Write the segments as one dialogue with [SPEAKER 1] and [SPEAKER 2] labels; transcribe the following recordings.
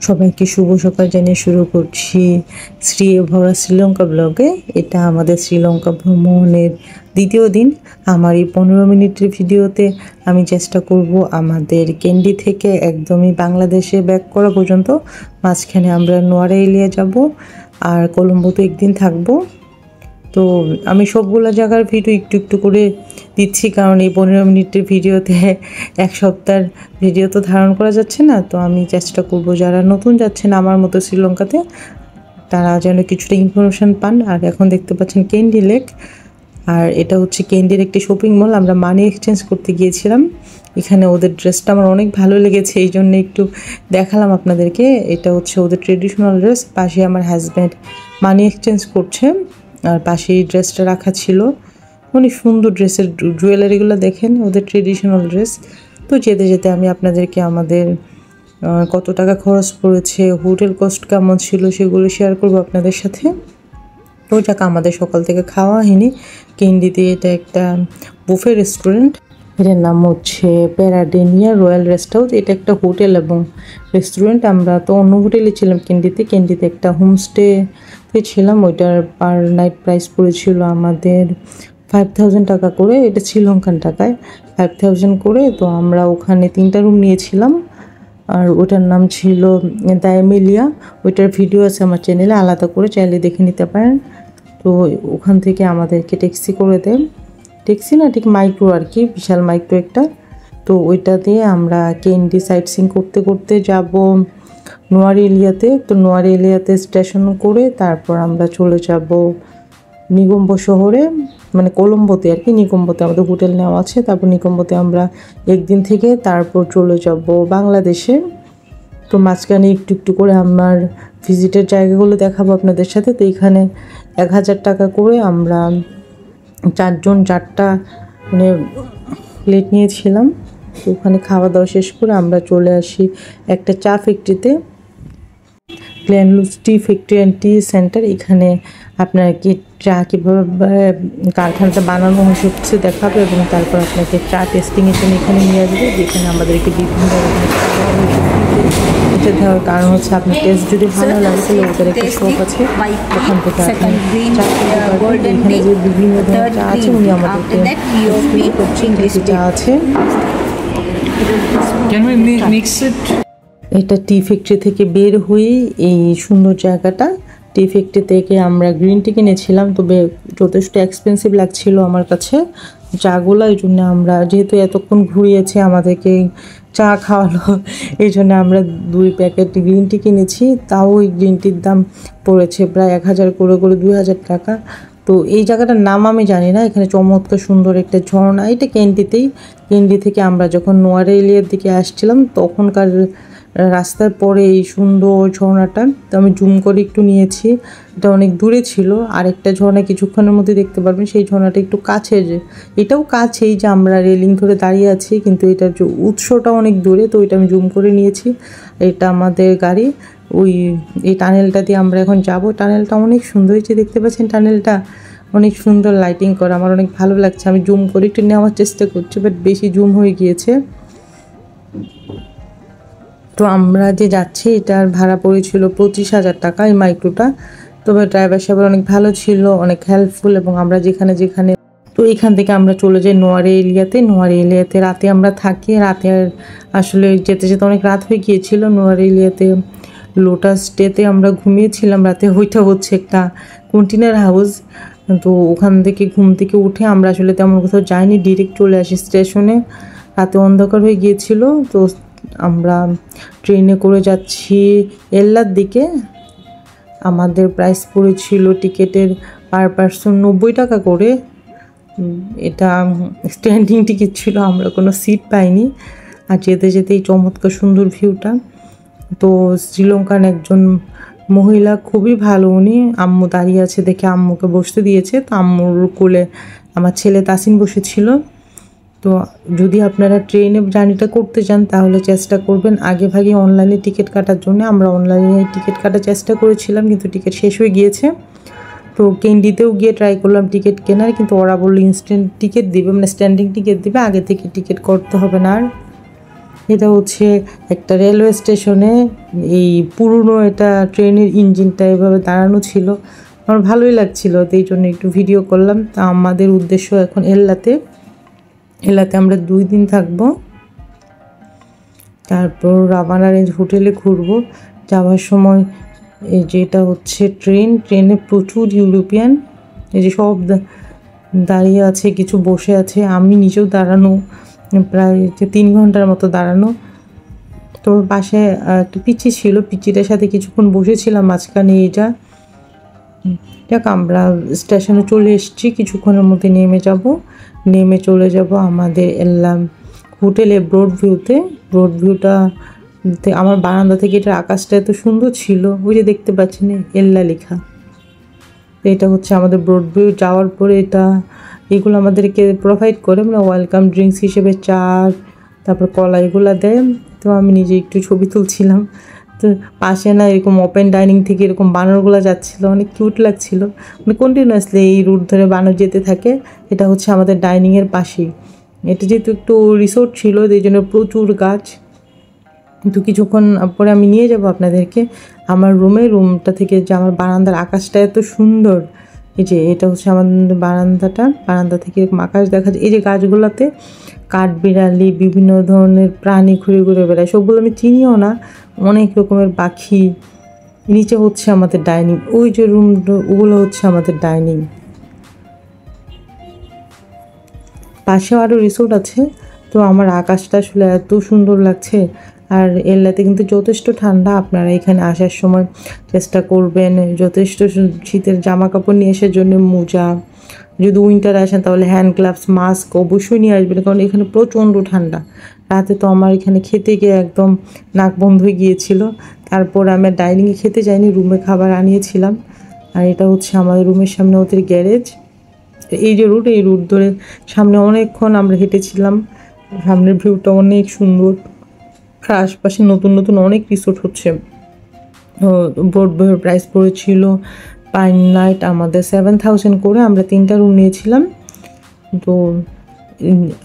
[SPEAKER 1] সবাইকে শুভ সকাল জানিয়ে শুরু করছি শ্রী ভরা শ্রীলঙ্কা ব্লগে। এটা আমাদের শ্রীলঙ্কা ভ্রমণের দ্বিতীয় দিন। আমার এই 15 মিনিটের ভিডিওতে আমি চেষ্টা করব আমাদের ক্যান্ডি থেকে একদমই বাংলাদেশে ব্যাক করা পর্যন্ত। মাঝখানে আমরা নোয়ারেলিয়া যাব আর কলম্বোতে একদিন থাকবো। তো আমি সবগুলো জায়গার ভিডিও একটু একটু করে দিচ্ছি, কারণ এই 15 মিনিটের ভিডিওতে এক সপ্তাহের ভিডিও তো ধারণ করা যাচ্ছে না। তো আমি চেষ্টা করব যারা নতুন যাচ্ছেন আমার মতো শ্রীলঙ্কাতে, তারা যেন কিছুটা ইনফরমেশান পান। আর এখন দেখতে পাচ্ছেন ক্যান্ডি লেক, আর এটা হচ্ছে ক্যান্ডির একটি শপিং মল। আমরা মানি এক্সচেঞ্জ করতে গিয়েছিলাম এখানে। ওদের ড্রেসটা আমার অনেক ভালো লেগেছে, এই জন্য একটু দেখালাম আপনাদেরকে। এটা হচ্ছে ওদের ট্রেডিশনাল ড্রেস। পাশে আমার হাজব্যান্ড মানি এক্সচেঞ্জ করছে, আর পাশে এই ড্রেসটা রাখা ছিল। অনেক সুন্দর ড্রেসের জুয়েলারিগুলো দেখেন, ওদের ট্রেডিশনাল ড্রেস। তো যেতে যেতে আমি আপনাদেরকে আমাদের কত টাকা খরচ পড়েছে, হোটেল কস্ট কেমন ছিল, সেগুলো শেয়ার করবো আপনাদের সাথে। তো যাক, আমাদের সকাল থেকে খাওয়া হয়নি ক্যান্ডিতে। এটা একটা বুফে রেস্টুরেন্ট, এটার নাম হচ্ছে প্যারাডেনিয়া রয়্যাল রেস্ট হাউস। এটা একটা হোটেল এবং রেস্টুরেন্ট। আমরা তো অন্য হোটেলে ছিলাম ক্যান্ডিতে একটা হোমস্টেতে ছিলাম। ওইটার পার নাইট প্রাইস পড়েছিল আমাদের 5000 টাকা করে। এটা শ্রীলঙ্কান টাকায় 5000 করে। তো আমরা ওখানে 3টা রুম নিয়েছিলাম, আর ওটার নাম ছিল দ্য এমিলিয়া। ওইটার ভিডিও আছে আমার চ্যানেলে, আলাদা করে চাইলে দেখে নিতে পারেন। তো ওখান থেকে আমাদেরকে ট্যাক্সি করে দেয়, ট্যাক্সি না ঠিক মাইক্রো আর কি, বিশাল মাইক্রো একটা। তো ওইটা দিয়ে আমরা ক্যান্ডি সাইট সিং করতে করতে যাব নোয়ারেলিয়াতে। তো নোয়ারেলিয়াতে স্টেশন করে তারপর আমরা চলে যাব নিগম্বো শহরে, মানে কলম্বোতে আর কি। নিগম্বোতে আমাদের হোটেল নেওয়া আছে। তারপর নিগম্বোতে আমরা একদিন থেকে তারপর চলে যাব বাংলাদেশে। তো মাঝখানে একটু একটু করে আমার ভিজিটের জায়গাগুলো দেখাবো আপনাদের সাথে। তো এখানে 1000 টাকা করে আমরা 4জন 4টা মানে প্লেট নিয়েছিলাম। তো ওখানে খাওয়া দাওয়া শেষ করে আমরা চলে আসি একটা চা ফ্যাক্টরিতে, গ্ল্যানলুজ tea factory and tea centre. এখানে আপনারা কি চা কীভাবে কারখানাটা বানানো হয় সব কিছু দেখাবে, এবং তারপর আপনাকে চা টেস্টিংয়ের জন্য এখানে নিয়ে আসবে, যেখানে আমাদেরকে বিভিন্ন ধরনের এটা দেওয়ার কারণ হচ্ছে আপনি টেস্ট যদি ভালো লাগে তাহলে ওদের একটা শপ আছে, ওখান থেকে আপনি চা কিনতে পারবেন। এখানে যে বিভিন্ন ধরনের চা আছে উনি আমাদেরকে চা আছে। এটা টি ফ্যাক্টরি থেকে বের হয়ে এই সুন্দর জায়গাটা, টি ফ্যাক্টরি থেকে আমরা গ্রিন টি কিনেছিলাম। তবে যথেষ্ট এক্সপেন্সিভ লাগছিল আমার কাছে চাগুলো, এই জন্য আমরা যেহেতু এতক্ষণ ঘুরিয়েছে আমাদেরকে চা খাওয়ালো, এই জন্য আমরা 2 প্যাকেট গ্রিন টি কিনেছি। তাও ওই গ্রিন টির দাম পড়েছে প্রায় 1000 করে 2000 টাকা। তো এই জায়গাটার নাম আমি জানি না। এখানে চমৎকার সুন্দর একটা ঝর্ণা, এটা ক্যান্ডি থেকে আমরা যখন নোয়ারেলিয়ার দিকে আসছিলাম তখনকার রাস্তার পরে এই সুন্দর ঝর্ণাটা। তো আমি জুম করে একটু নিয়েছি, এটা অনেক দূরে ছিল। আরেকটা ঝর্ণা কিছুক্ষণের মধ্যে দেখতে পারবেন, সেই ঝর্ণাটা একটু কাছে, যে এটাও কাছেই, যে আমরা রেলিং ধরে দাঁড়িয়ে আছি, কিন্তু এটার যে উৎসটা অনেক দূরে। তো এটা আমি জুম করে নিয়েছি। এটা আমাদের গাড়ি, এই টানেলটা দিয়ে আমরা এখন যাব। টানেলটা অনেক সুন্দর হয়েছে, দেখতে পাচ্ছেন টানেলটা অনেক সুন্দর লাইটিং করা, আমার অনেক ভালো লাগছে। আমি জুম করে একটু নেওয়ার চেষ্টা করছি, বাট বেশি জুম হয়ে গিয়েছে। তো আমরা যে যাচ্ছি এটার ভাড়া পড়েছিল 25,000 টাকা এই মাইক্রোটা। তবে ড্রাইভার সাহেব অনেক ভালো ছিল, অনেক হেল্পফুল, এবং আমরা যেখানে তো এখান থেকে আমরা চলে যাই নোয়ারেলিয়াতে রাতে আমরা থাকি। রাতে আসলে যেতে যেতে অনেক রাত হয়ে গিয়েছিল। নোয়ারেলিয়াতে লোটাস ডেতে আমরা ঘুমিয়েছিলাম রাতে। ওইটা হচ্ছে একটা কন্টেনার হাউস। তো ওখান থেকে ঘুম থেকে উঠে আমরা আসলে তেমন কোথাও যাইনি, ডিরেক্ট চলে আসি স্টেশনে। রাতে অন্ধকার হয়ে গিয়েছিল। তো আমরা ট্রেনে করে যাচ্ছি এল্লার দিকে। আমাদের প্রাইস পড়েছিল টিকিটের পার পারসন 90 টাকা করে। এটা স্ট্যান্ডিং টিকিট ছিল, আমরা কোনো সিট পাইনি। আর যেতে যেতে এই চমৎকার সুন্দর ভিউটা। তো শ্রীলঙ্কান একজন মহিলা খুবই ভালো, উনি আম্মু দাঁড়িয়ে আছে দেখে আম্মুকে বসতে দিয়েছে। তো আম্মুর কোলে আমার ছেলে তাসিন বসেছিল। তো যদি আপনারা ট্রেনে জার্নিটা করতে চান তাহলে চেষ্টা করবেন আগে ভাগে অনলাইনে টিকিট কাটার জন্য। আমরা অনলাইনে টিকিট কাটার চেষ্টা করেছিলাম, কিন্তু টিকিট শেষ হয়ে গিয়েছে। তো ক্যান্ডিতেও গিয়ে ট্রাই করলাম টিকিট কেনার, কিন্তু ওরা বললো ইনস্ট্যান্ট টিকিট দিবে, মানে স্ট্যান্ডিং টিকিট দিবে, আগে থেকে টিকিট করতে হবে না। আর এটা হচ্ছে একটা রেলওয়ে স্টেশনে এই পুরনো এটা ট্রেনের ইঞ্জিনটা এভাবে দাঁড়ানো ছিল, আমার ভালোই লাগছিল, তো এই জন্য একটু ভিডিও করলাম। তা আমাদের উদ্দেশ্য এখন এল্লাতে আমরা 2 দিন থাকবো, তারপর রাভানা রেঞ্জ হোটেলে ঘুরবো। যাওয়ার সময় এই যেটা হচ্ছে ট্রেনে প্রচুর ইউরোপিয়ান, এই যে সব দাঁড়িয়ে আছে, কিছু বসে আছে, আমি নিজেও দাঁড়ানো, প্রায় 3 ঘন্টার মতো দাঁড়ানো। তো পাশে একটা পিচ্চি ছিল, পিচ্চিটার সাথে কিছুক্ষণ বসেছিলাম মাঝখানে। যাক, আমরা স্টেশনে চলে এসেছি, কিছুক্ষণের মধ্যে নেমে চলে যাব আমাদের এল্লাম হোটেলে ব্রড ভিউটা আমার বারান্দা থেকে এটার আকাশটা এত সুন্দর ছিল, ওই যে দেখতে পাচ্ছেন এল্লা লেখা। এটা হচ্ছে আমাদের ব্রড ভিউ। যাওয়ার পরে এগুলো আমাদেরকে প্রোভাইড করে, মানে ওয়েলকাম ড্রিঙ্কস হিসেবে চা, তারপর কলা এগুলো দেয়। তো আমি নিজে একটু ছবি তুলছিলাম। তো পাশে না এরকম ওপেন ডাইনিং থেকে এরকম বানরগুলো যাচ্ছিলো, অনেক কিউট লাগছিলো, মানে কন্টিনিউয়াসলি এই রুট ধরে বানর যেতে থাকে। এটা হচ্ছে আমাদের ডাইনিংয়ের পাশেই। এটা যেহেতু একটু রিসোর্ট ছিল, এই জন্য প্রচুর গাছ। কিন্তু কিছুক্ষণ পরে আমি নিয়ে যাব আপনাদেরকে আমার রুমটা থেকে, যে আমার বারান্দার আকাশটা এত সুন্দর। এই যে এটা হচ্ছে আমাদের বারান্দা থেকে এরকম আকাশ দেখা যায়। এই যে গাছগুলোতে কাঠবিড়ালি, বিভিন্ন ধরনের প্রাণী ঘুরে ঘুরে বেড়ায়, সবগুলো আমি চিনিও না, অনেক রকমের পাখি। নিচে হচ্ছে আমাদের ডাইনিং, ওই যে রুমটা ওগুলো হচ্ছে আমাদের ডাইনিং। পাশেও আরও রিসোর্ট আছে। তো আমার আকাশটা আসলে এত সুন্দর লাগছে। আর এল্লাতে কিন্তু যথেষ্ট ঠান্ডা, আপনারা এখানে আসার সময় চেষ্টা করবেন যথেষ্ট শীতের জামা কাপড় নিয়ে আসার জন্য, মোজা, যদি উইন্টার আসেন তাহলে হ্যান্ড গ্লাভস, মাস্ক অবশ্যই নিয়ে আসবেন, কারণ এখানে প্রচণ্ড ঠান্ডা। রাতে তো আমার এখানে খেতে গিয়ে একদম নাক বন্ধ হয়ে গিয়েছিল। তারপর আমি ডাইনিংয়ে খেতে যাইনি, রুমে খাবার আনিয়েছিলাম। আর এটা হচ্ছে আমাদের রুমের সামনে ওদের গ্যারেজ। এই যে এই রুট ধরে সামনে অনেকক্ষণ আমরা হেঁটেছিলাম। সামনের ভিউটা অনেক সুন্দর, আর আশপাশে নতুন অনেক রিসোর্ট হচ্ছে। বোর্ড বইয়ের প্রাইস পড়েছিল পার নাইট আমাদের 7000 করে। আমরা 3টা রুম নিয়েছিলাম। তো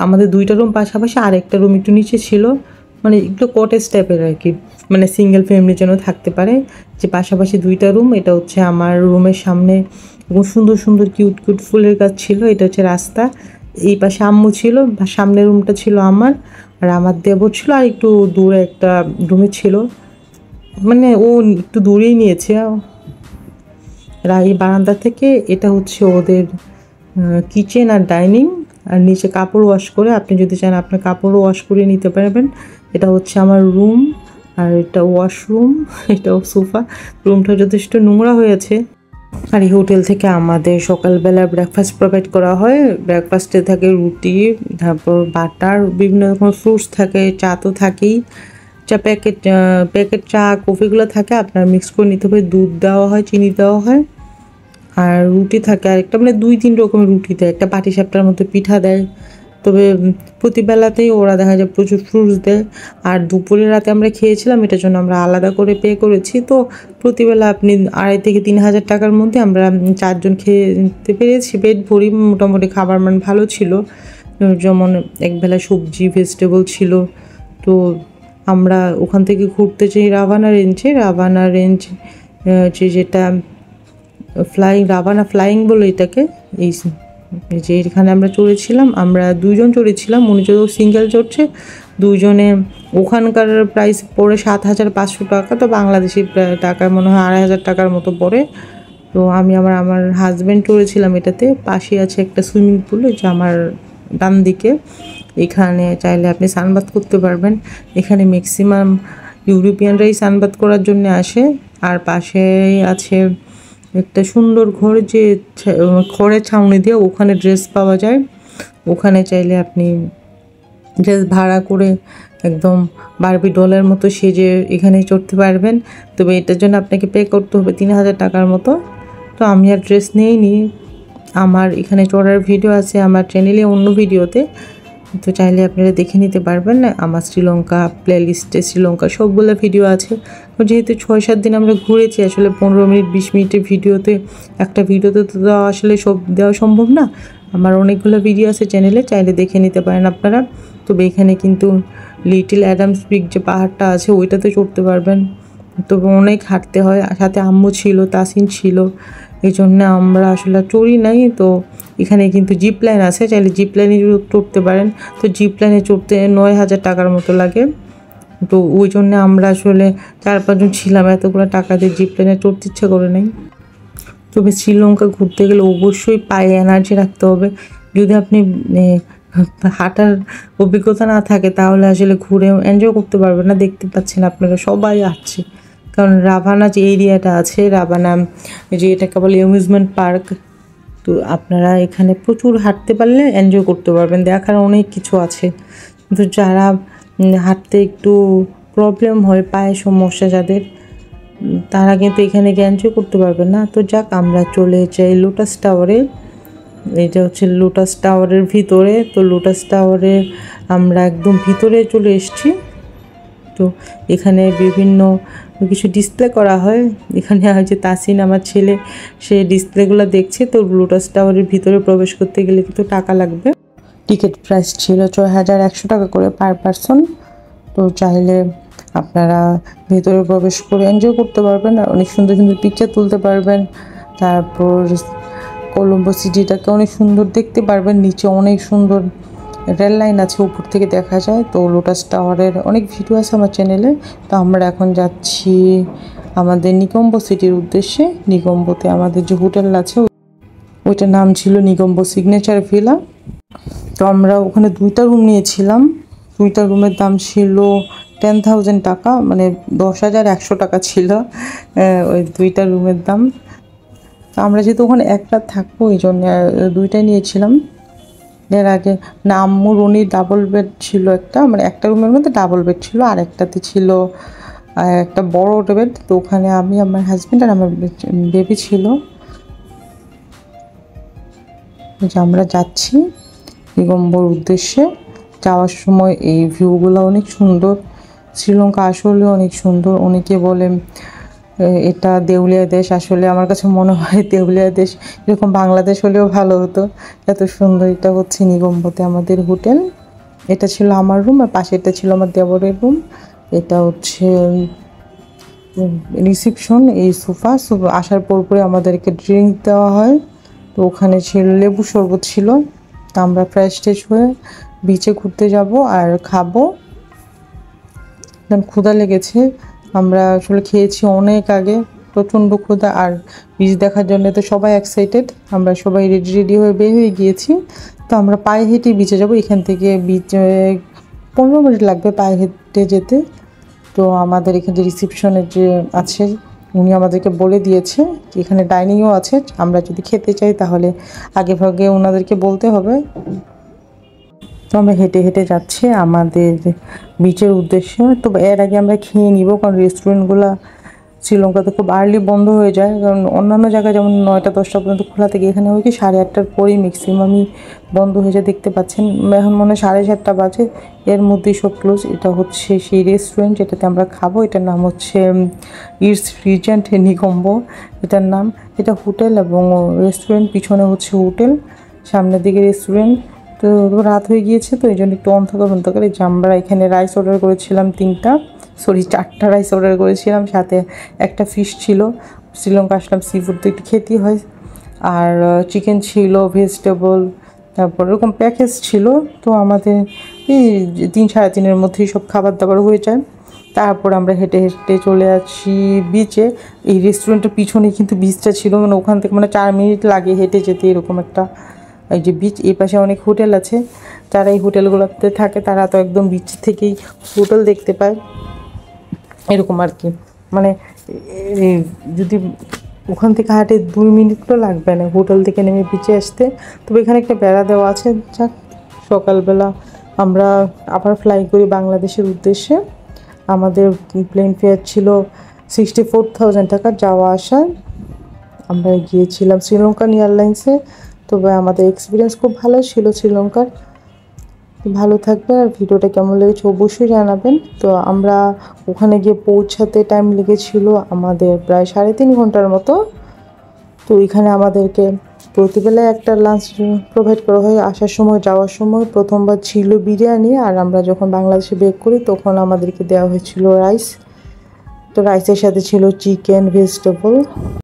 [SPEAKER 1] আমাদের 2টা রুম পাশাপাশি, আর একটা রুম একটু নিচে ছিল, মানে একটু কটেজ টাইপের আর কি, মানে সিঙ্গেল ফ্যামিলির জন্য থাকতে পারে। যে পাশাপাশি 2টা রুম, এটা হচ্ছে আমার রুমের সামনে এবং সুন্দর কিউট ফুলের গাছ ছিল। এটা হচ্ছে রাস্তা, এই পাশে আম্মু ছিল, সামনের রুমটা ছিল আমার, আর আমার দেবর ছিল আর একটু দূরে একটা রুমে ছিল, মানে ও একটু দূরেই নিয়েছে। এই বারান্দা থেকে এটা হচ্ছে ওদের কিচেন আর ডাইনিং, আর নিচে কাপড় ওয়াশ করে, আপনি যদি চান আপনার কাপড়ও ওয়াশ করে নিতে পারবেন। এটা হচ্ছে আমার রুম, আর এটা ওয়াশরুম, এটাও সোফা। রুমটা যথেষ্ট নোংরা হয়েছে। আর এই হোটেল থেকে আমাদের সকালবেলা ব্রেকফাস্ট প্রোভাইড করা হয়। ব্রেকফাস্টে থাকে রুটি, তারপর বাটার, বিভিন্ন রকমের ফ্রুটস থাকে, চা তো থাকেই, প্যাকেট চা কফিগুলো থাকে, আপনার মিক্স করে নিতে হবে, দুধ দেওয়া হয়, চিনি দেওয়া হয়, আর রুটি থাকে আরেকটা, মানে 2-3 রকমের রুটি দেয়, একটা পাটিসাপটার মতো পিঠা দেয়। তবে প্রতিবেলাতেই ওরা দেখা যায় প্রচুর ফ্রুটস দেয়। আর দুপুরে রাতে আমরা খেয়েছিলাম, এটার জন্য আমরা আলাদা করে পে করেছি। তো প্রতিবেলা আপনি 2,500 থেকে 3,000 টাকার মধ্যে আমরা 4 জন খেতে পেরেছি, পেট ভরি। মোটামুটি খাবার মান ভালো ছিল, যেমন একবেলা সবজি, ভেজিটেবল ছিল। তো আমরা ওখান থেকে ঘুরতে চাই রাভানা রেঞ্জ যেটা রাভানা ফ্লাইং বলে এটাকে। এই যে এখানে আমরা চড়েছিলাম, আমরা 2 জন চড়েছিলাম, উনি যদি সিঙ্গেল চড়ছে, 2 জনে ওখানকার প্রাইস পড়ে 7,500 টাকা, তো বাংলাদেশি টাকায় মনে হয় 2,500 টাকার মতো পড়ে। তো আমি আমার হাজব্যান্ড চড়েছিলাম এটাতে। পাশে আছে একটা সুইমিং পুল, যে আমার ডান দিকে, এখানে চাইলে আপনি সানবাথ করতে পারবেন। এখানে ম্যাক্সিমাম ইউরোপিয়ানরাই সানবাথ করার জন্য আসে। আর পাশেই আছে একটা সুন্দর ঘর, যে খড়ের ছাউনি দিয়ে ওখানে ড্রেস পাওয়া যায়, ওখানে চাইলে আপনি ড্রেস ভাড়া করে একদম বারবি ডলের মতো সেজে এখানে চড়তে পারবেন। তবে এটার জন্য আপনাকে পে করতে হবে 3,000 টাকার মতো। তো আমি আর ড্রেস নিইনি, আমার এখানে চড়ার ভিডিও আছে আমার চ্যানেলে, অন্য ভিডিওতে, তো চাইলে আপনারা দেখে নিতে পারবেন। আমার শ্রীলঙ্কা প্লেলিস্টে শ্রীলঙ্কা সবগুলো ভিডিও আছে। যেহেতু 6-7 দিন আমরা ঘুরেছি, আসলে 15 মিনিট 20 মিনিটের ভিডিওতে, একটা ভিডিওতে তো দেওয়া আসলে সব দেওয়া সম্ভব না। আমার অনেকগুলো ভিডিও আছে চ্যানেলে, চাইলে দেখে নিতে পারেন আপনারা। তবে এখানে কিন্তু লিটল অ্যাডামস পিক যে পাহাড়টা আছে ওইটাতে চড়তে পারবেন। তবে অনেক হাঁটতে হয়, সাথে আম্মু ছিল, তাসিন ছিল, এই জন্য আমরা আসলে চড়ি নাই। তো এখানে কিন্তু জিপ লাইন আছে, চাইলে জিপ লাইনে চড়তে পারেন। তো জিপ লাইনে চড়তে 9,000 টাকার মতো লাগে। তো ওই জন্য আমরা আসলে 4-5 জন ছিলাম, এতগুলো টাকা দিয়ে জিপ লাইনে চড়তে ইচ্ছা করে নাই। তবে শ্রীলঙ্কা ঘুরতে গেলে অবশ্যই পায়ে এনার্জি রাখতে হবে। যদি আপনি হাঁটার অভিজ্ঞতা না থাকে তাহলে আসলে ঘুরে এনজয় করতে পারবেন না। দেখতে পাচ্ছেন আপনারা সবাই আসছে, কারণ রাভানা যে এরিয়াটা আছে, রাভানা যে এটাকে বলে অ্যামিউজমেন্ট পার্ক, তো আপনারা এখানে প্রচুর হাঁটতে পারলে এনজয় করতে পারবেন। দেখার অনেক কিছু আছে, কিন্তু যারা হাঁটতে একটু প্রবলেম হয়, পায়ে সমস্যা যাদের, তারা কিন্তু এখানে গিয়ে এনজয় করতে পারবেন না। তো যাক, আমরা চলে যাই লোটাস টাওয়ারে। এটা হচ্ছে লোটাস টাওয়ারের ভিতরে। তো লোটাস টাওয়ারে আমরা একদম ভিতরে চলে এসেছি। তো এখানে বিভিন্ন কিছু ডিসপ্লে করা হয়। এখানে হচ্ছে তাসিন আমার ছেলে, সে ডিসপ্লেগুলো দেখছে। তো লোটাস টাওয়ারের ভিতরে প্রবেশ করতে গেলে কিন্তু টাকা লাগবে। টিকিট প্রাইস ছিল 6,100 টাকা করে পার পারসন। তো চাইলে আপনারা ভেতরে প্রবেশ করে এনজয় করতে পারবেন, আর অনেক সুন্দর সুন্দর পিকচার তুলতে পারবেন। তারপর কলম্বো সিটিটাকে অনেক সুন্দর দেখতে পারবেন। নিচে অনেক সুন্দর রেল লাইন আছে, উপর থেকে দেখা যায়। তো লোটাস টাওয়ারের অনেক ভিডিও আছে আমার চ্যানেলে। তো আমরা এখন যাচ্ছি আমাদের নিকম্বো সিটির উদ্দেশ্যে। নিকম্বোতে আমাদের যে হোটেল আছে ওইটার নাম ছিল নিকম্বো সিগনেচার ভিলা। তো আমরা ওখানে 2টা রুম নিয়েছিলাম। 2টা রুমের দাম ছিল 10,000 টাকা, মানে 10,100 টাকা ছিল ওই 2টা রুমের দাম। তো আমরা যেহেতু ওখানে এক রাত থাকবো, এই জন্য 2টাই নিয়েছিলাম। এর আগে না, আম্মুর উনি ডাবল বেড ছিল একটা, মানে একটা রুমের মধ্যে ডাবল বেড ছিল, আর একটাতে ছিল একটা বড় বেড। তো ওখানে আমি, আমার হাজব্যান্ড আর আমার বেবি ছিল। যে আমরা যাচ্ছি নিকম্বোর উদ্দেশ্যে। যাওয়ার সময় এই ভিউগুলো অনেক সুন্দর। শ্রীলঙ্কা আসলে অনেক সুন্দর। অনেকে বলে এটা দেউলিয়া দেশ, আসলে আমার কাছে মনে হয় দেউলিয়া দেশ এরকম বাংলাদেশ হলেও ভালো হতো, এত সুন্দর। এটা হচ্ছে নিকম্বোতে আমাদের হোটেল। এটা ছিল আমার রুম, আর পাশে এটা ছিল আমার দেবরের রুম। এটা হচ্ছে রিসেপশন। এই সোফা আসার পরে আমাদেরকে ড্রিঙ্ক দেওয়া হয়। তো ওখানে ছিল লেবু শরবত ছিল। তো আমরা ফ্রেশ ট্রেশ হয়ে বিচে ঘুরতে যাব আর খাবো। ক্ষুধা লেগেছে, আমরা আসলে খেয়েছি অনেক আগে, প্রচণ্ড ক্ষুধা। আর বিচ দেখার জন্য তো সবাই এক্সাইটেড। আমরা সবাই রেডি হয়ে বের হয়ে গিয়েছি। তো আমরা পায়ে হেঁটে বিচে যাব। এখান থেকে বিচে 15 মিনিট লাগবে পায়ে হেঁটে যেতে। তো আমাদের এখানে রিসেপশনের যে আছে উনি আমাদেরকে বলে দিয়েছে এখানে ডাইনিংও আছে, আমরা যদি খেতে চাই তাহলে আগে ভাগে ওনাদেরকে বলতে হবে। তো আমরা হেঁটে হেঁটে যাচ্ছি আমাদের বিচের উদ্দেশ্যে। তো এর আগে আমরা খেয়ে নিব, কারণ রেস্টুরেন্টগুলো শ্রীলঙ্কাতে খুব আর্লি বন্ধ হয়ে যায়। কারণ অন্যান্য জায়গায় যেমন 9টা-10টা পর্যন্ত খোলা থাকে, এখানে হয় কি 8:30টার পরেই ম্যাক্সিমামই বন্ধ হয়ে যায়। দেখতে পাচ্ছেন এখন মনে হয় 7:30 বাজে, এর মধ্যেই সব ক্লোজ। এটা হচ্ছে সেই রেস্টুরেন্ট যেটাতে আমরা খাবো। এটার নাম হচ্ছে ইটস রিজেন্ট নিকম্বো এটার নাম। এটা হোটেল এবং রেস্টুরেন্ট, পিছনে হচ্ছে হোটেল, সামনের দিকে রেস্টুরেন্ট। তো রাত হয়ে গিয়েছে, তো এই জন্য একটু অন্ধকার। এই যে আমরা এখানে রাইস অর্ডার করেছিলাম 4টা রাইস অর্ডার করেছিলাম, সাথে একটা ফিশ ছিল। শ্রীলঙ্কা আসলাম, সি ফুড তো একটু খেতেই হয়। আর চিকেন ছিল, ভেজিটেবল, তারপর এরকম প্যাকেজ ছিল। তো আমাদের এই 3-3.5 মধ্যেই সব খাবার দাবার হয়ে যায়। তারপর আমরা হেঁটে হেঁটে চলে আসি বিচে। এই রেস্টুরেন্টের পিছনে কিন্তু বিচটা ছিল, মানে ওখান থেকে 4 মিনিট লাগে হেঁটে যেতে, এরকম একটা এই যে বিচ। এই পাশে অনেক হোটেল আছে, যারা এই হোটেলগুলোতে থাকে তারা তো একদম বিচ থেকেই হোটেল দেখতে পায়, এরকম আর কি। মানে যদি ওখান থেকে হাঁটে 2 মিনিটও লাগবে না হোটেল থেকে নেমে বিচে আসতে। তবে এখানে একটা বেড়া দেওয়া আছে। যাক, সকালবেলা আমরা আবার ফ্লাই করি বাংলাদেশের উদ্দেশ্যে। আমাদের প্লেন ফেয়ার ছিল 64,000 টাকা যাওয়া আসা। আমরা গিয়েছিলাম শ্রীলঙ্কান এয়ারলাইন্সে। তবে আমাদের এক্সপিরিয়েন্স খুব ভালো ছিল শ্রীলঙ্কার। ভালো থাকবে, আর ভিডিওটা কেমন লেগেছে অবশ্যই জানাবেন। তো আমরা ওখানে গিয়ে পৌঁছাতে টাইম লেগেছিল আমাদের প্রায় 3.5 ঘন্টার মতো। তো এখানে আমাদেরকে প্রতিবেলায় একটা লাঞ্চ প্রোভাইড করা হয়। আসার সময় যাওয়ার সময় প্রথমবার ছিল বিরিয়ানি, আর আমরা যখন বাংলাদেশে ব্যাক করি তখন আমাদেরকে দেওয়া হয়েছিল রাইস। তো রাইসের সাথে ছিল চিকেন, ভেজিটেবল।